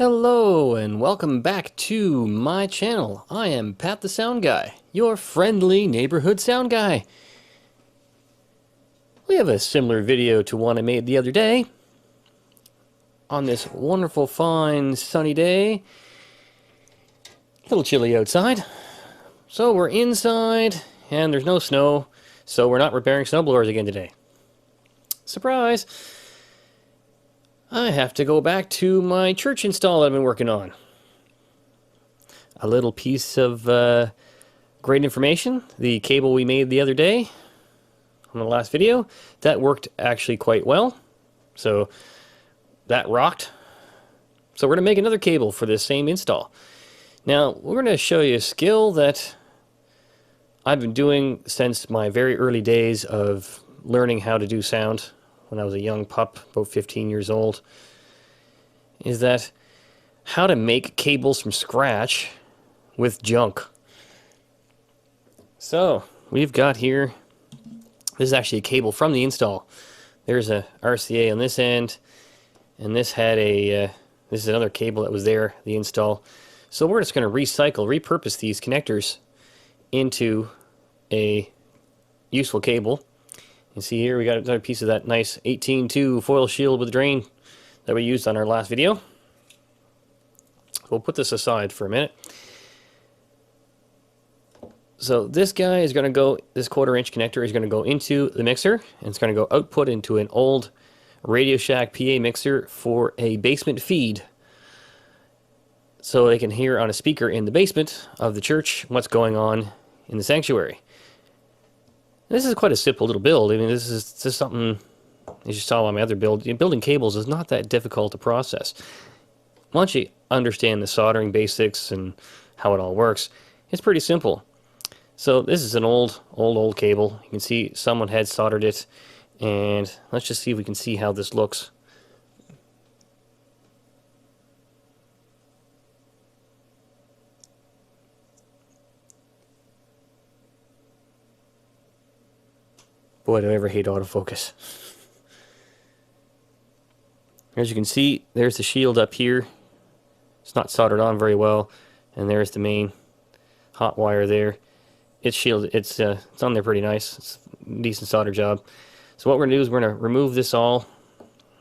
Hello and welcome back to my channel. I am Pat the Sound Guy, your friendly neighborhood sound guy. We have a similar video to one I made the other day on this wonderful fine sunny day. A little chilly outside. So we're inside and there's no snow, so we're not repairing snowblowers again today. Surprise! I have to go back to my church install that I've been working on. A little piece of great information. The cable we made the other day on the last video, that worked actually quite well. So that rocked. So we're going to make another cable for this same install. Now we're going to show you a skill that I've been doing since my very early days of learning how to do sound. When I was a young pup, about 15 years old, is that how to make cables from scratch with junk. So we've got here, this is actually a cable from the install. There's a RCA on this end, and this had a, this is another cable that was there, the install. So we're just going to repurpose these connectors into a useful cable. You see here we got another piece of that nice 18-2 foil shield with drain that we used on our last video. We'll put this aside for a minute. So this guy is going to go, this 1/4-inch connector is going to go into the mixer, and it's going to go output into an old Radio Shack PA mixer for a basement feed. So they can hear on a speaker in the basement of the church what's going on in the sanctuary. This is quite a simple little build. I mean, this is just something, as you saw on my other build, building cables is not that difficult to process. Once you understand the soldering basics and how it all works, it's pretty simple. So this is an old cable. You can see someone had soldered it, and let's just see if we can see how this looks. Boy, do I ever hate autofocus. As you can see, there's the shield up here. It's not soldered on very well, and there's the main hot wire there. It's shielded. It's on there pretty nice. It's a decent solder job. So what we're gonna do is we're gonna remove this all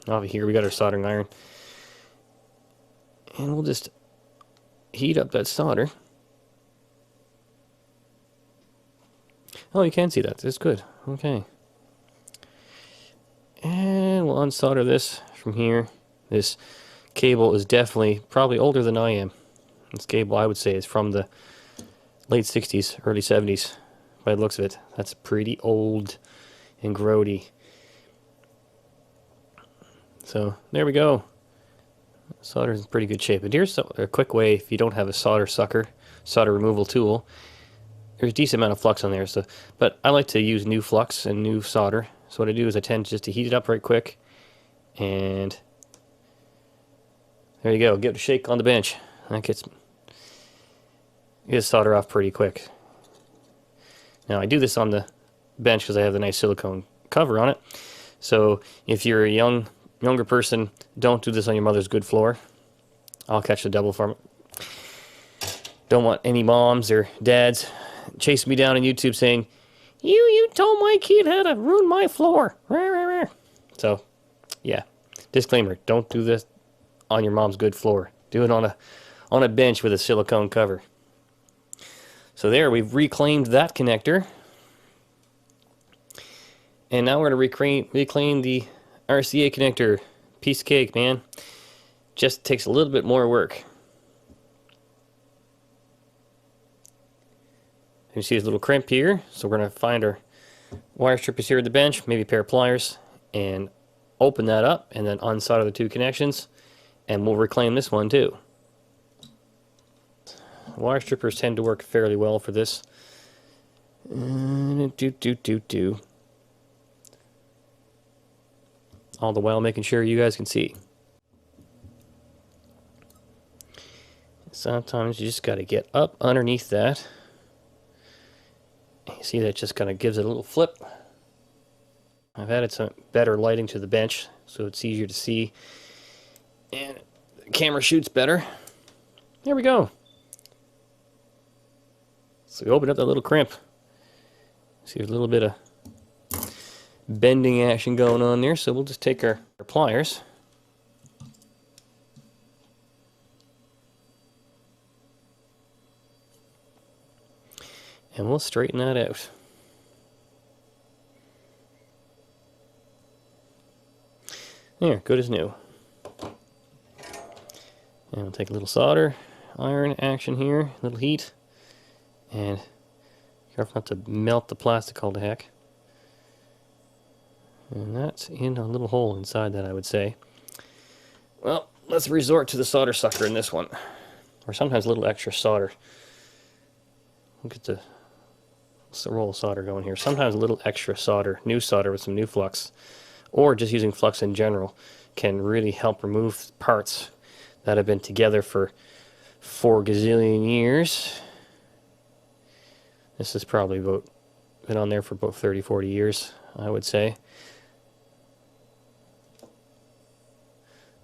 off of here. We got our soldering iron, and we'll just heat up that solder. Oh, you can see that. That's good. Okay. And we'll unsolder this from here. This cable is definitely probably older than I am. This cable, I would say, is from the late 60s, early 70s by the looks of it. That's pretty old and grody. So there we go. Solder's in pretty good shape. And here's a quick way, if you don't have a solder sucker, solder removal tool, there's a decent amount of flux on there. So, but I like to use new flux and new solder. So what I do is I tend just to heat it up right quick, and there you go. Give it a shake on the bench. That gets solder off pretty quick. Now I do this on the bench because I have the nice silicone cover on it. So if you're a younger person, don't do this on your mother's good floor. I'll catch the devil from it. Don't want any moms or dads chasing me down on YouTube saying, You told my kid how to ruin my floor. So, yeah. Disclaimer, don't do this on your mom's good floor. Do it on a bench with a silicone cover. So there, we've reclaimed that connector. And now we're going to reclaim the RCA connector. Piece of cake, man. Just takes a little bit more work. You see this little crimp here, so we're going to find our wire strippers here at the bench, maybe a pair of pliers, and open that up, and then unsolder the two connections, and we'll reclaim this one too. Wire strippers tend to work fairly well for this. All the while making sure you guys can see. Sometimes you just got to get up underneath that. You see that just kind of gives it a little flip. I've added some better lighting to the bench so it's easier to see. And the camera shoots better. There we go. So we open up that little crimp. See, there's a little bit of bending action going on there, so we'll just take our pliers. And we'll straighten that out. There, good as new. And we'll take a little solder iron action here, a little heat, and careful not to melt the plastic all to heck. And that's in a little hole inside that, I would say. Well, let's resort to the solder sucker in this one, or sometimes a little extra solder. We'll get the roll of solder going here. Sometimes a little extra solder, new solder with some new flux, or just using flux in general, can really help remove parts that have been together for 4 gazillion years. This is probably been on there for about 30, 40 years, I would say.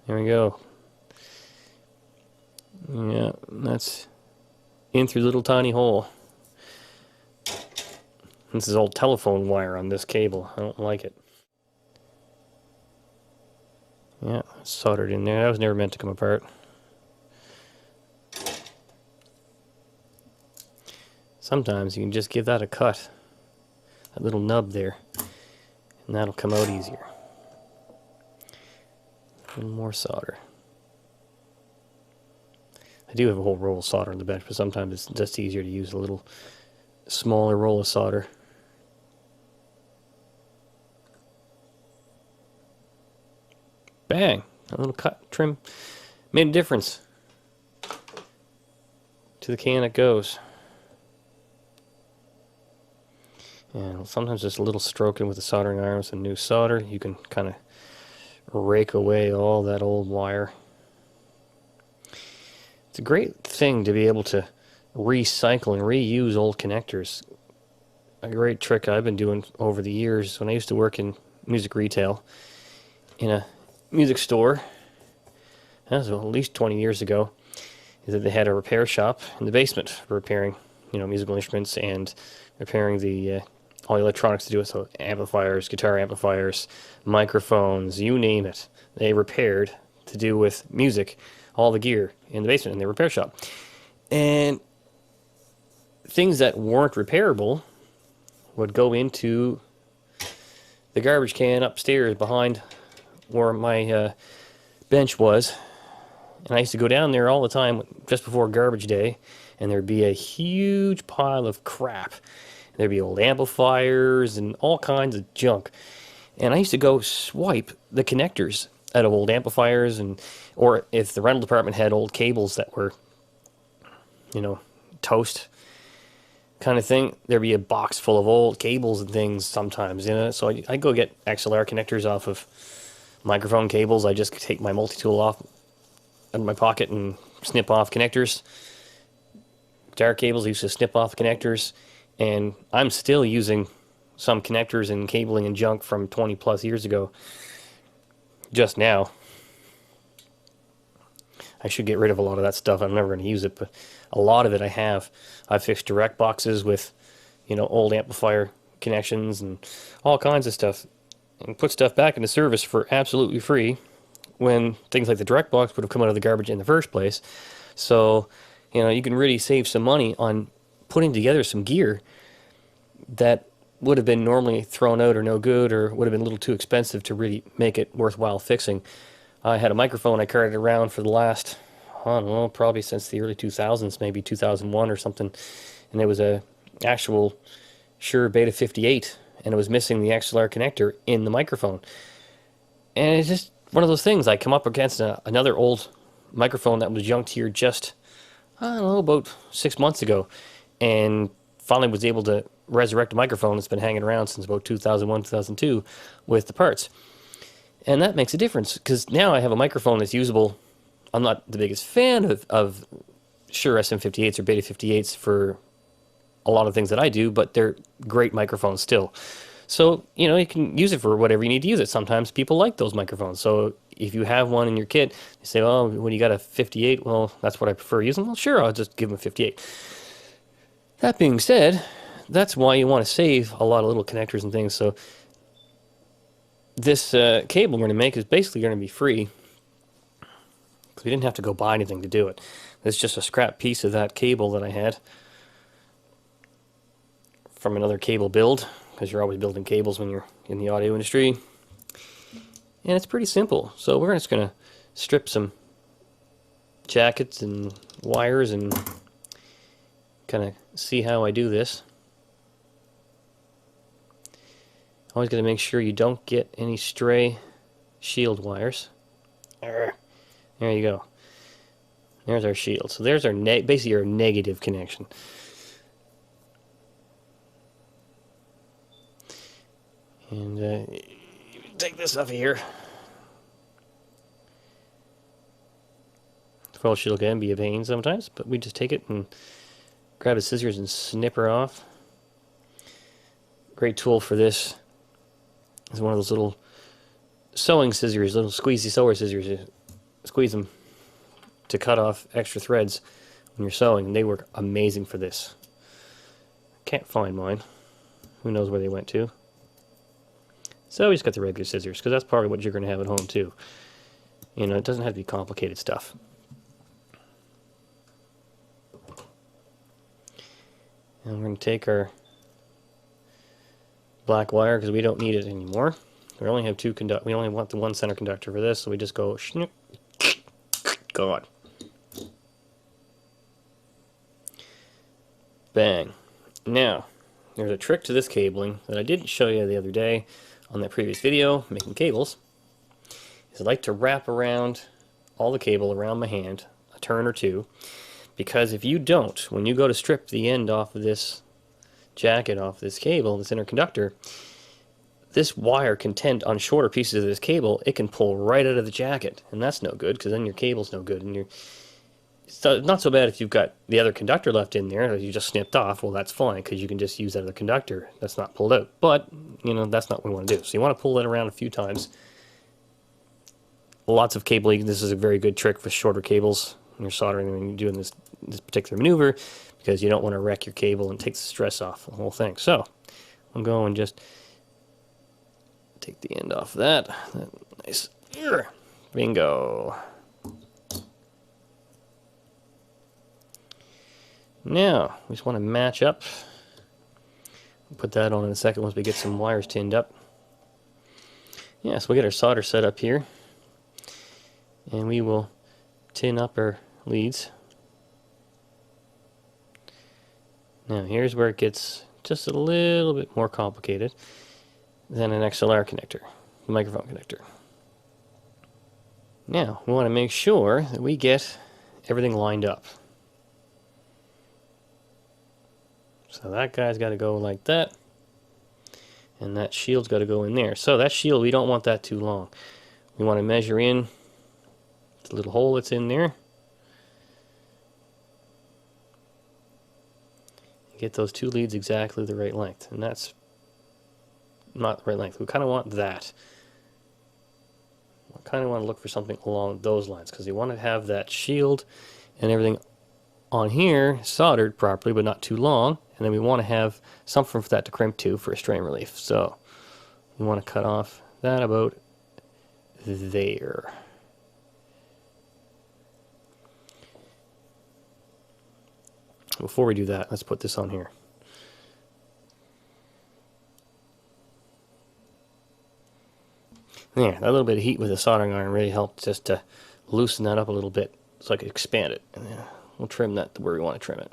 There we go. Yeah, that's in through the little tiny hole. This is old telephone wire on this cable. I don't like it. Yeah, soldered in there. That was never meant to come apart. Sometimes you can just give that a cut. That little nub there. And that'll come out easier. A little more solder. I do have a whole roll of solder on the bench, but sometimes it's just easier to use a little smaller roll of solder. Bang! A little cut, trim, made a difference. To the can it goes. And sometimes just a little stroking with the soldering iron with some new solder, you can kind of rake away all that old wire. It's a great thing to be able to recycle and reuse old connectors. A great trick I've been doing over the years when I used to work in music retail in a music store, that was at least 20 years ago, is that they had a repair shop in the basement for repairing, musical instruments and repairing all the electronics to do with, so amplifiers, guitar amplifiers, microphones, you name it. They repaired to do with music, all the gear in the basement in their repair shop. And things that weren't repairable would go into the garbage can upstairs behind where my bench was. And I used to go down there all the time just before garbage day, and there'd be a huge pile of crap. There'd be old amplifiers and all kinds of junk. And I used to go swipe the connectors out of old amplifiers, or if the rental department had old cables that were, toast kind of thing, there'd be a box full of old cables and things sometimes, So I'd go get XLR connectors off of microphone cables. I just take my multi-tool off in my pocket and snip off connectors. Guitar cables, I used to snip off connectors, and I'm still using some connectors and cabling and junk from 20 plus years ago just now. I should get rid of a lot of that stuff. I'm never going to use it, but a lot of it I have. I've fixed direct boxes with, old amplifier connections and all kinds of stuff, and put stuff back into service for absolutely free when things like the direct box would have come out of the garbage in the first place. So, you can really save some money on putting together some gear that would have been normally thrown out or no good, or would have been a little too expensive to really make it worthwhile fixing. I had a microphone I carried around for the last, I don't know, probably since the early 2000s, maybe 2001 or something, and it was a actual Shure Beta 58, and it was missing the XLR connector in the microphone. And it's just one of those things. I come up against another old microphone that was junked here just, I don't know, about 6 months ago, and finally was able to resurrect a microphone that's been hanging around since about 2001, 2002 with the parts. And that makes a difference, because now I have a microphone that's usable. I'm not the biggest fan of Shure SM58s or Beta 58s for a lot of things that I do, but they're great microphones still. So, you know, you can use it for whatever you need to use it. Sometimes people like those microphones. So if you have one in your kit, you say, oh, when you got a 58, well, that's what I prefer using. Well, sure, I'll just give them a 58. That being said, that's why you want to save a lot of little connectors and things. So this cable we're going to make is basically going to be free, because we didn't have to go buy anything to do it. It's just a scrap piece of that cable that I had from another cable build, because you're always building cables when you're in the audio industry. And it's pretty simple. So we're just going to strip some jackets and wires and kind of see how I do this. Always got to make sure you don't get any stray shield wires. There you go. There's our shield. So there's our basically our negative connection. And take this off of here. 12 shield can be a pain sometimes, but we just take it and grab the scissors and snip her off. Great tool for this is one of those little sewing scissors, little squeezy sewer scissors. You squeeze them to cut off extra threads when you're sewing, and they work amazing for this. Can't find mine. Who knows where they went to? So we just got the regular scissors, because that's probably what you're going to have at home too. You know, it doesn't have to be complicated stuff. And we're going to take our black wire, because we don't need it anymore. We only have we only want the one center conductor for this, so we just go shnoop, gone. Bang. Now, there's a trick to this cabling that I didn't show you the other day on that previous video, making cables. Is I like to wrap around all the cable around my hand, a turn or two, because if you don't, when you go to strip the end off of this jacket, off this cable, this inner conductor, this wire can tend on shorter pieces of this cable, it can pull right out of the jacket, and that's no good, because then your cable's no good, and it's not so bad if you've got the other conductor left in there that you just snipped off. Well, that's fine, because you can just use that other conductor that's not pulled out. But, you know, that's not what we want to do. So you want to pull that around a few times. Lots of cabling. This is a very good trick for shorter cables when you're soldering, when you're doing this particular maneuver, because you don't want to wreck your cable and take the stress off the whole thing. So I'll go and just take the end off of that. Nice. Bingo. Now, we just want to match up. We'll put that on in a second once we get some wires tinned up. Yeah, so we'll get our solder set up here. And we will tin up our leads. Now, here's where it gets just a little bit more complicated than an XLR connector, the microphone connector. Now, we want to make sure that we get everything lined up. So that guy's got to go like that, and that shield's got to go in there. So that shield, we don't want that too long. We want to measure in the little hole that's in there. Get those two leads exactly the right length, and that's not the right length. We kind of want that. We kind of want to look for something along those lines, because you want to have that shield and everything on here soldered properly, but not too long. And then we want to have something for that to crimp to for a strain relief. So we want to cut off that about there. Before we do that, let's put this on here. There, that little bit of heat with the soldering iron really helped just to loosen that up a little bit so I could expand it. And we'll trim that to where we want to trim it.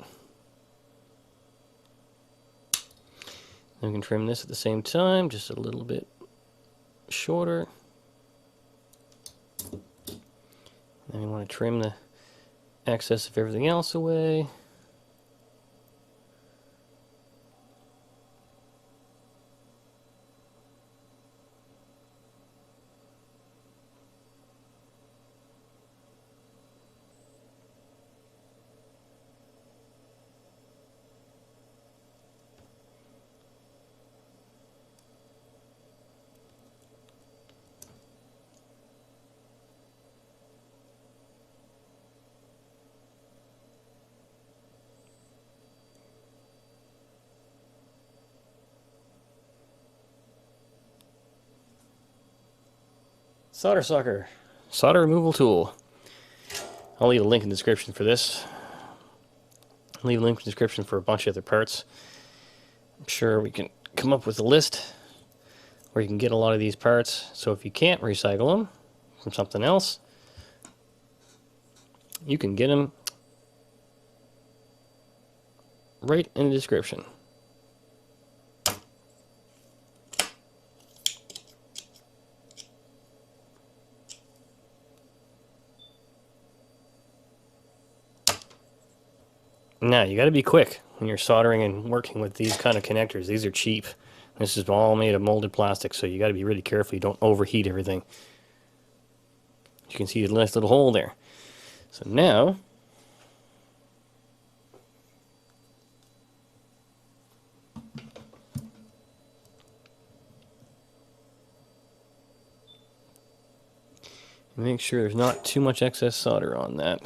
And we can trim this at the same time, just a little bit shorter. Then we want to trim the excess of everything else away. Solder sucker. Solder removal tool. I'll leave a link in the description for this. I'll leave a link in the description for a bunch of other parts. I'm sure we can come up with a list where you can get a lot of these parts. So if you can't recycle them from something else, you can get them right in the description. Now, you got to be quick when you're soldering and working with these kind of connectors. These are cheap. This is all made of molded plastic, so you got to be really careful you don't overheat everything. You can see the nice little hole there. So now, make sure there's not too much excess solder on that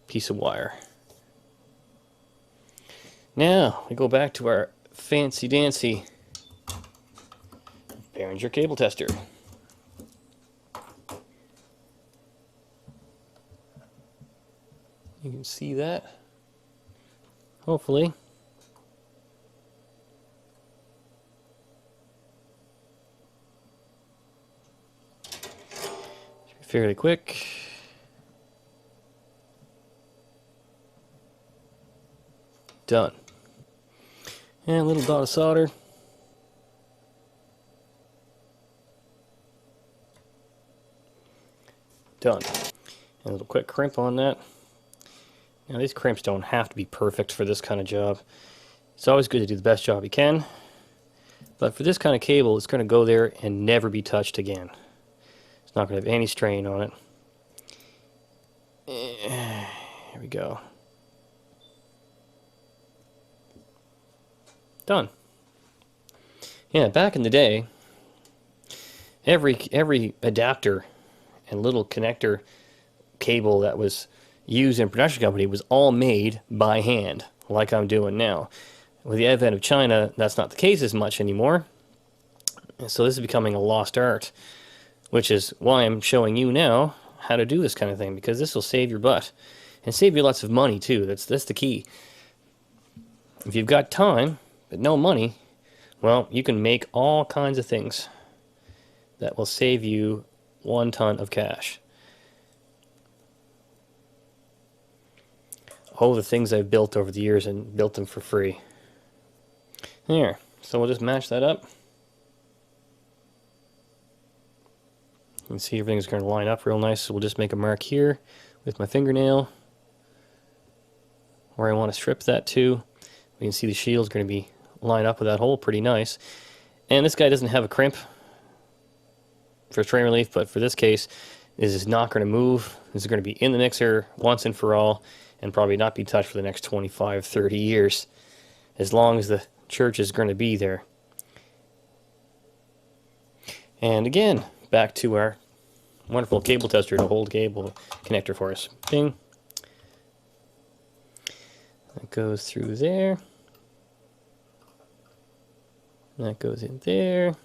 piece of wire. Now, we go back to our fancy-dancy Behringer cable tester. You can see that, hopefully. Fairly quick. Done. And a little dot of solder. Done. And a little quick crimp on that. Now these crimps don't have to be perfect for this kind of job. It's always good to do the best job you can. But for this kind of cable, it's going to go there and never be touched again. It's not going to have any strain on it. Here we go. Done. Yeah, back in the day, every adapter and little connector cable that was used in a production company was all made by hand, like I'm doing now. With the advent of China, that's not the case as much anymore. And so this is becoming a lost art, which is why I'm showing you now how to do this kind of thing, because this will save your butt and save you lots of money too. That's the key. If you've got time but no money, well, you can make all kinds of things that will save you 1 ton of cash. Oh, the things I've built over the years and built them for free. There, so we'll just match that up. You can see everything's going to line up real nice, so we'll just make a mark here with my fingernail where I want to strip that to. We can see the shield's going to be lined up with that hole pretty nice. And this guy doesn't have a crimp for strain relief, but for this case, this is not going to move. This is going to be in the mixer once and for all, and probably not be touched for the next 25, 30 years, as long as the church is going to be there. And again, back to our wonderful cable tester to hold cable connector for us. Bing. That goes through there. That goes in there.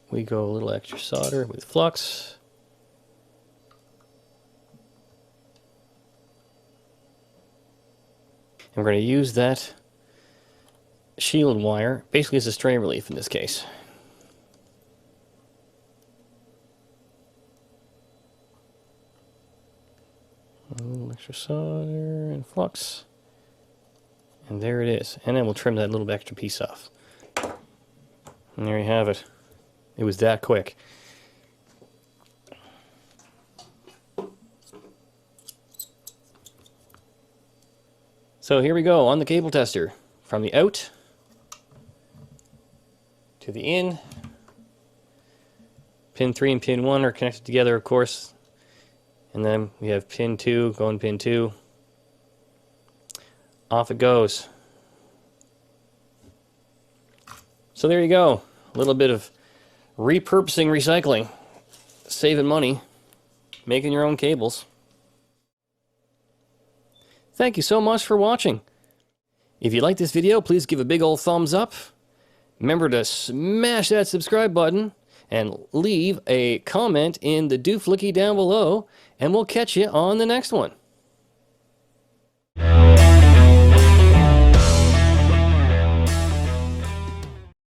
We go a little extra solder with flux. And we're going to use that shield wire basically as a strain relief in this case. A little extra solder and flux. And there it is. And then we'll trim that little extra piece off. And there you have it. It was that quick. So here we go on the cable tester. From the out to the in. Pin 3 and pin 1 are connected together, of course. And then we have pin 2 going pin 2. Off it goes. So there you go. A little bit of repurposing recycling. Saving money. Making your own cables. Thank you so much for watching. If you like this video, please give a big old thumbs up. Remember to smash that subscribe button and leave a comment in the dooflicky down below, and we'll catch you on the next one.